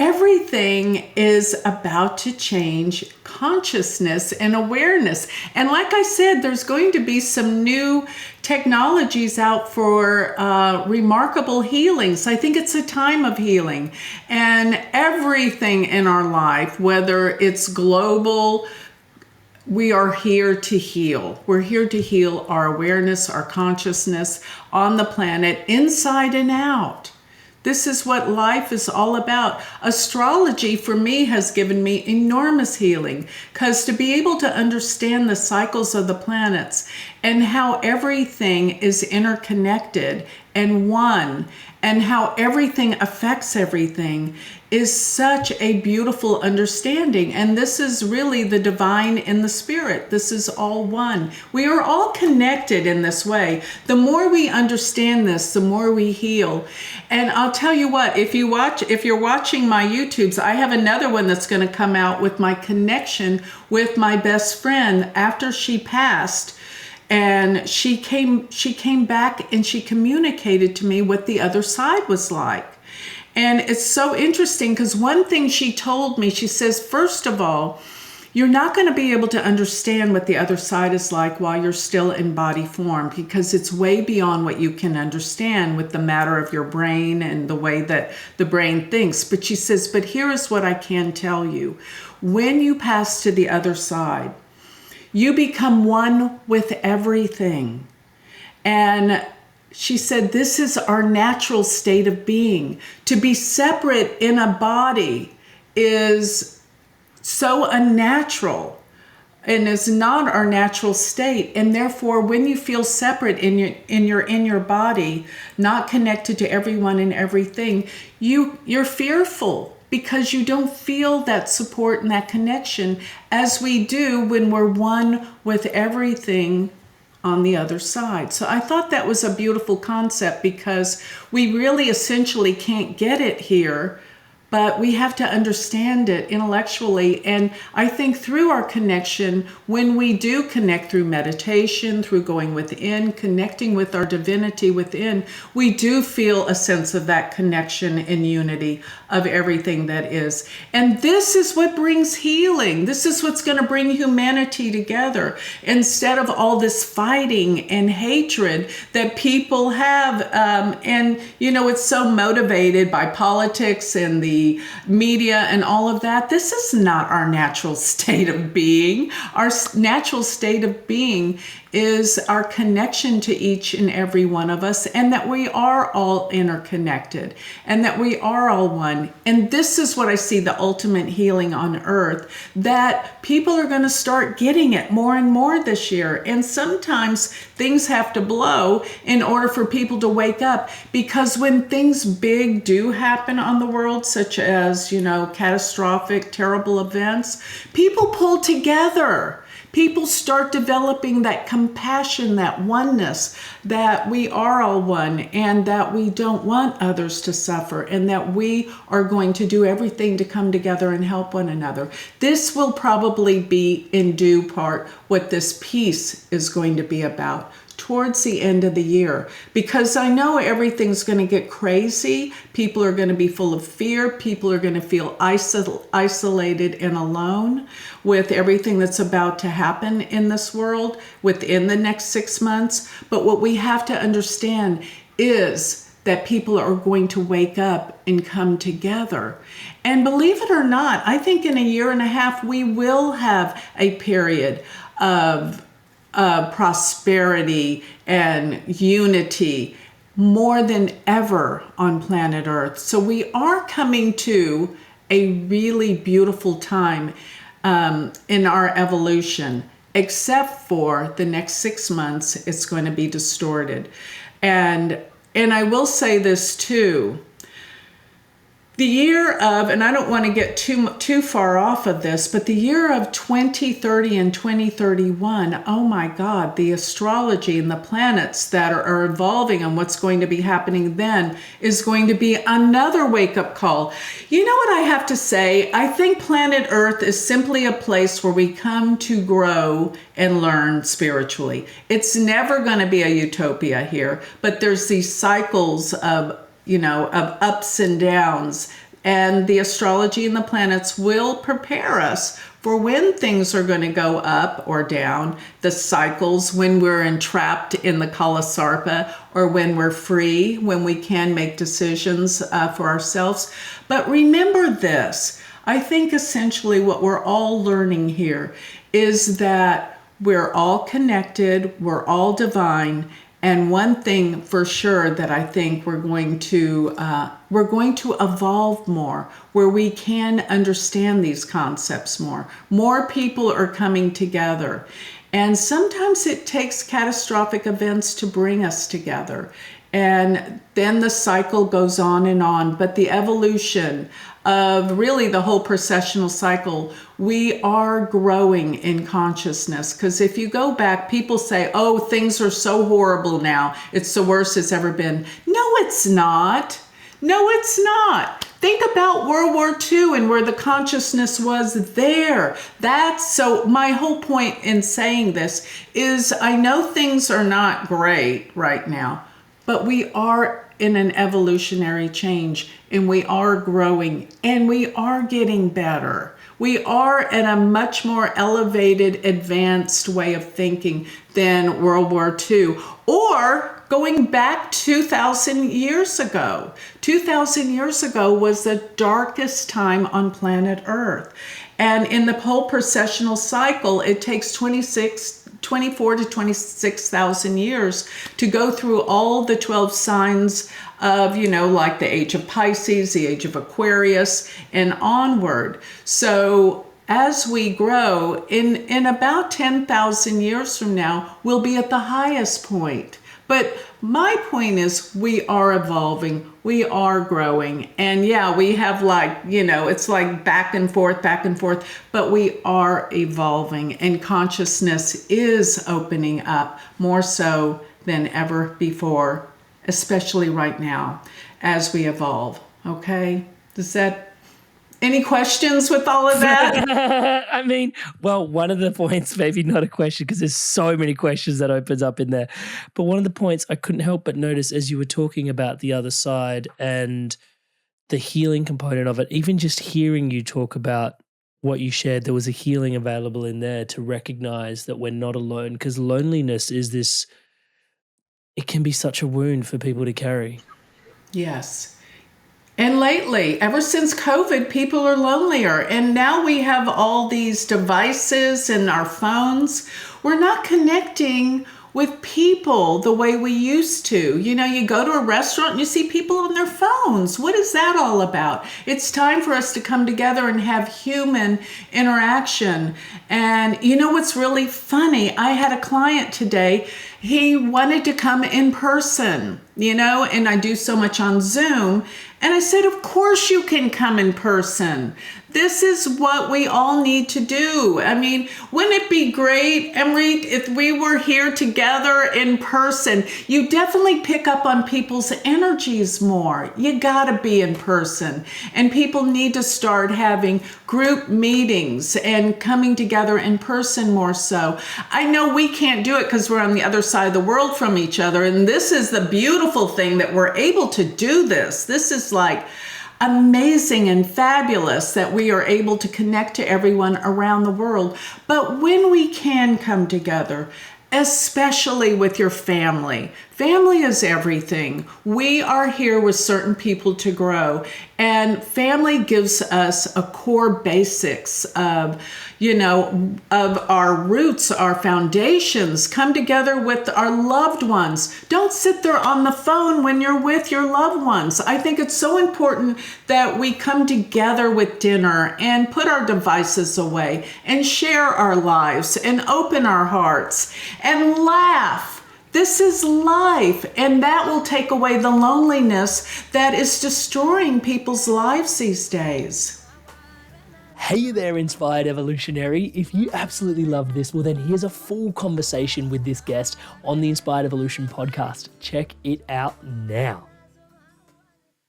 everything is about to change consciousness and awareness. And like I said, there's going to be some new technologies out for remarkable healings. I think it's a time of healing. And everything in our life, whether it's global, we are here to heal. We're here to heal our awareness, our consciousness on the planet, inside and out. This is what life is all about. Astrology for me has given me enormous healing, because to be able to understand the cycles of the planets and how everything is interconnected and one, and how everything affects everything is such a beautiful understanding. And this is really the divine in the spirit. This is all one. We are all connected in this way. The more we understand this, the more we heal. And I'll tell you what, if you're watching my YouTubes, I have another one that's going to come out with my connection with my best friend after she passed. And she came back and she communicated to me what the other side was like. And it's so interesting, because one thing she told me, she says, first of all, you're not going to be able to understand what the other side is like while you're still in body form, because it's way beyond what you can understand with the matter of your brain and the way that the brain thinks. But she says, but here is what I can tell you. When you pass to the other side, you become one with everything. And she said, this is our natural state of being. To be separate in a body is so unnatural and is not our natural state. And therefore, when you feel separate in your body, not connected to everyone and everything, you're fearful, because you don't feel that support and that connection as we do when we're one with everything on the other side. So I thought that was a beautiful concept, because we really essentially can't get it here, but we have to understand it intellectually. And I think through our connection, when we do connect through meditation, through going within, connecting with our divinity within, we do feel a sense of that connection and unity of everything that is. And this is what brings healing. This is what's going to bring humanity together, instead of all this fighting and hatred that people have. And, it's so motivated by politics and the media and all of that. This is not our natural state of being. Our natural state of being is our connection to each and every one of us, and that we are all interconnected, and that we are all one. And this is what I see the ultimate healing on earth, that people are going to start getting it more and more this year. And sometimes things have to blow in order for people to wake up, because when things big do happen on the world, such as, catastrophic, terrible events, people pull together. People start developing that compassion, that oneness, that we are all one, and that we don't want others to suffer, and that we are going to do everything to come together and help one another. This will probably be in due part what this piece is going to be about towards the end of the year, because I know everything's going to get crazy. People are going to be full of fear. People are going to feel isolated and alone with everything that's about to happen in this world within the next 6 months. But what we have to understand is that people are going to wake up and come together. And believe it or not, I think in a year and a half, we will have a period of prosperity and unity more than ever on planet Earth. So we are coming to a really beautiful time in our evolution, except for the next 6 months, it's going to be distorted. And I will say this too. The year of, and I don't want to get too far off of this, but the year of 2030 and 2031, oh my God, the astrology and the planets that are evolving and what's going to be happening then is going to be another wake-up call. You know what I have to say? I think planet Earth is simply a place where we come to grow and learn spiritually. It's never going to be a utopia here, but there's these cycles of ups and downs And the astrology and the planets will prepare us for when things are going to go up or down, the cycles, when we're entrapped in the Kalasarpa, or when we're free, when we can make decisions for ourselves. But remember this, I think essentially what we're all learning here is that we're all connected, we're all divine, and one thing for sure that I think we're going to evolve more, where we can understand these concepts more. More people are coming together, and sometimes it takes catastrophic events to bring us together. And then the cycle goes on, but the evolution of really the whole processional cycle, we are growing in consciousness. Because if you go back, people say, oh, things are so horrible now. It's the worst it's ever been. No, it's not. No, it's not. Think about World War II and where the consciousness was there. So my whole point in saying this is I know things are not great right now, but we are in an evolutionary change, and we are growing, and we are getting better. We are at a much more elevated, advanced way of thinking than World War II, or going back 2,000 years ago. 2,000 years ago was the darkest time on planet Earth. And in the whole processional cycle, it takes 24 to 26,000 years to go through all the 12 signs of, like the age of Pisces, the age of Aquarius, and onward. So as we grow, in about 10,000 years from now, we'll be at the highest point. But my point is we are evolving, we are growing. And yeah, we have it's like back and forth, but we are evolving, and consciousness is opening up more so than ever before, especially right now as we evolve. Okay? Any questions with all of that? I mean, well, one of the points, maybe not a question because there's so many questions that opens up in there, but one of the points I couldn't help but notice as you were talking about the other side and the healing component of it, even just hearing you talk about what you shared, there was a healing available in there to recognize that we're not alone, because loneliness is it can be such a wound for people to carry. Yes. And lately, ever since COVID, people are lonelier. And now we have all these devices and our phones. We're not connecting with people the way we used to. You go to a restaurant and you see people on their phones. What is that all about? It's time for us to come together and have human interaction. And what's really funny? I had a client today. He wanted to come in person, and I do so much on Zoom. And I said, of course you can come in person. This is what we all need to do. I mean, wouldn't it be great, Emery, if we were here together in person? You definitely pick up on people's energies more. You gotta be in person. And people need to start having group meetings and coming together in person more so. I know we can't do it because we're on the other side of the world from each other. And this is the beautiful thing that we're able to do this. This is like amazing and fabulous that we are able to connect to everyone around the world. But when we can come together, especially with your family. Family is everything. We are here with certain people to grow, and family gives us a core basics of, of our roots, our foundations. Come together with our loved ones. Don't sit there on the phone when you're with your loved ones. I think it's so important that we come together with dinner and put our devices away and share our lives and open our hearts and laugh. This is life, and that will take away the loneliness that is destroying people's lives these days. Hey there, Inspired Evolutionary. If you absolutely love this, well then here's a full conversation with this guest on the Inspired Evolution podcast. Check it out now.